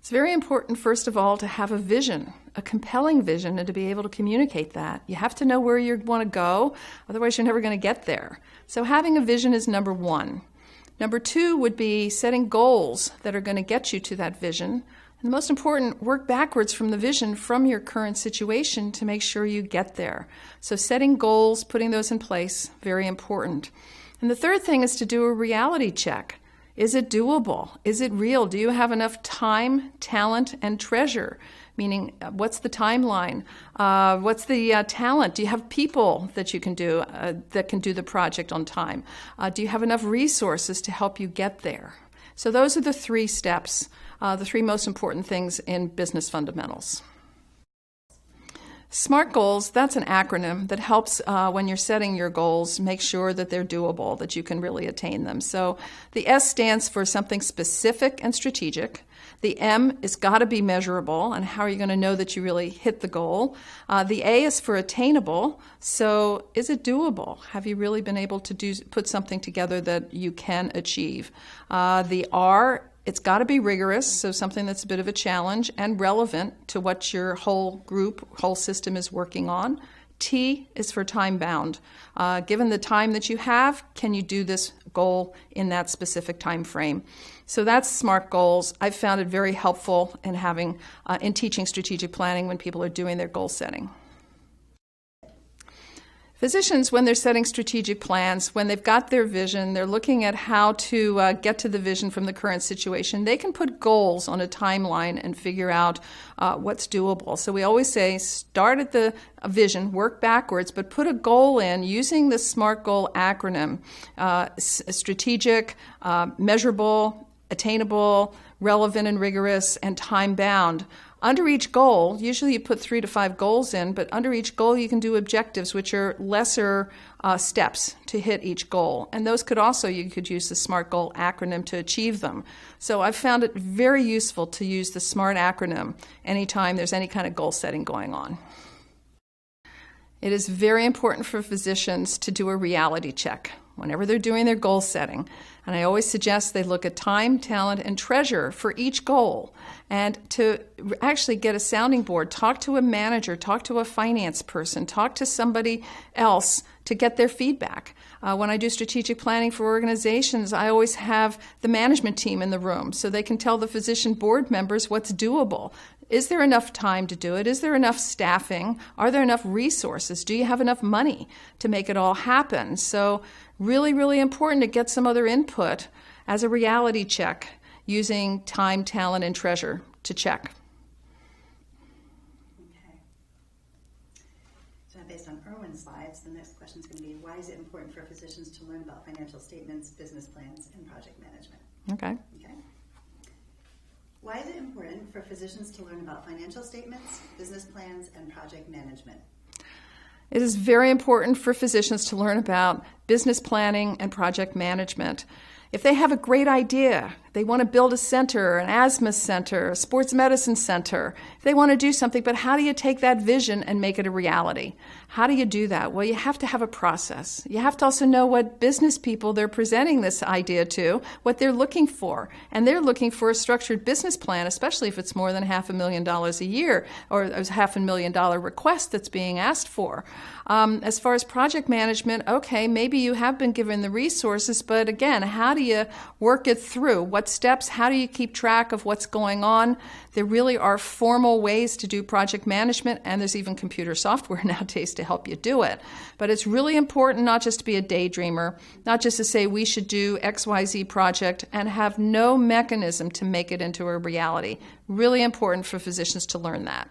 It's very important, first of all, to have a vision, a compelling vision, and to be able to communicate that. You have to know where you want to go, otherwise you're never going to get there. So having a vision is number one. Number two would be setting goals that are going to get you to that vision. And the most important, work backwards from the vision from your current situation to make sure you get there. So setting goals, putting those in place, very important. And the third thing is to do a reality check. Is it doable? Is it real? Do you have enough time, talent, and treasure? Meaning, what's the timeline? What's the talent? Do you have people that you can do that can do the project on time? Do you have enough resources to help you get there? So those are the three steps, the three most important things in business fundamentals. SMART goals, that's an acronym that helps when you're setting your goals, make sure that they're doable, that you can really attain them. So the S stands for something specific and strategic. The M is got to be measurable, and how are you going to know that you really hit the goal? The A is for attainable, so is it doable? Have you really been able to put something together that you can achieve? The R, it's got to be rigorous, so something that's a bit of a challenge and relevant to what your whole group, whole system is working on. T is for time-bound. Given the time that you have, can you do this goal in that specific time frame? So that's SMART goals. I've found it very helpful in teaching strategic planning when people are doing their goal setting. Physicians, when they're setting strategic plans, when they've got their vision, they're looking at how to get to the vision from the current situation, they can put goals on a timeline and figure out what's doable. So we always say start at the vision, work backwards, but put a goal in using the SMART goal acronym, strategic, measurable, attainable, relevant and rigorous, and time-bound. Under each goal, usually you put 3 to 5 goals in, but under each goal you can do objectives, which are lesser steps to hit each goal. And those you could use the SMART goal acronym to achieve them. So I've found it very useful to use the SMART acronym anytime there's any kind of goal setting going on. It is very important for physicians to do a reality check whenever they're doing their goal setting. And I always suggest they look at time, talent, and treasure for each goal. And to actually get a sounding board, talk to a manager, talk to a finance person, talk to somebody else to get their feedback. When I do strategic planning for organizations, I always have the management team in the room so they can tell the physician board members what's doable. Is there enough time to do it? Is there enough staffing? Are there enough resources? Do you have enough money to make it all happen? So really, really important to get some other input as a reality check using time, talent, and treasure to check. Okay. So based on Erwin's slides, the next question is going to be, why is it important for physicians to learn about financial statements, business plans, and project management? Okay. Why is it important for physicians to learn about financial statements, business plans, and project management? It is very important for physicians to learn about business planning and project management. If they have a great idea, they want to build a center, an asthma center, a sports medicine center, if they want to do something, but how do you take that vision and make it a reality? How do you do that? Well, you have to have a process. You have to also know what business people they're presenting this idea to, what they're looking for. And they're looking for a structured business plan, especially if it's more than $500,000 a year or a $500,000 request that's being asked for. As far as project management, okay, maybe you have been given the resources, but again, how do you work it through? What steps? How do you keep track of what's going on? There really are formal ways to do project management, and there's even computer software nowadays to help you do it. But it's really important not just to be a daydreamer, not just to say we should do XYZ project and have no mechanism to make it into a reality. Really important for physicians to learn that.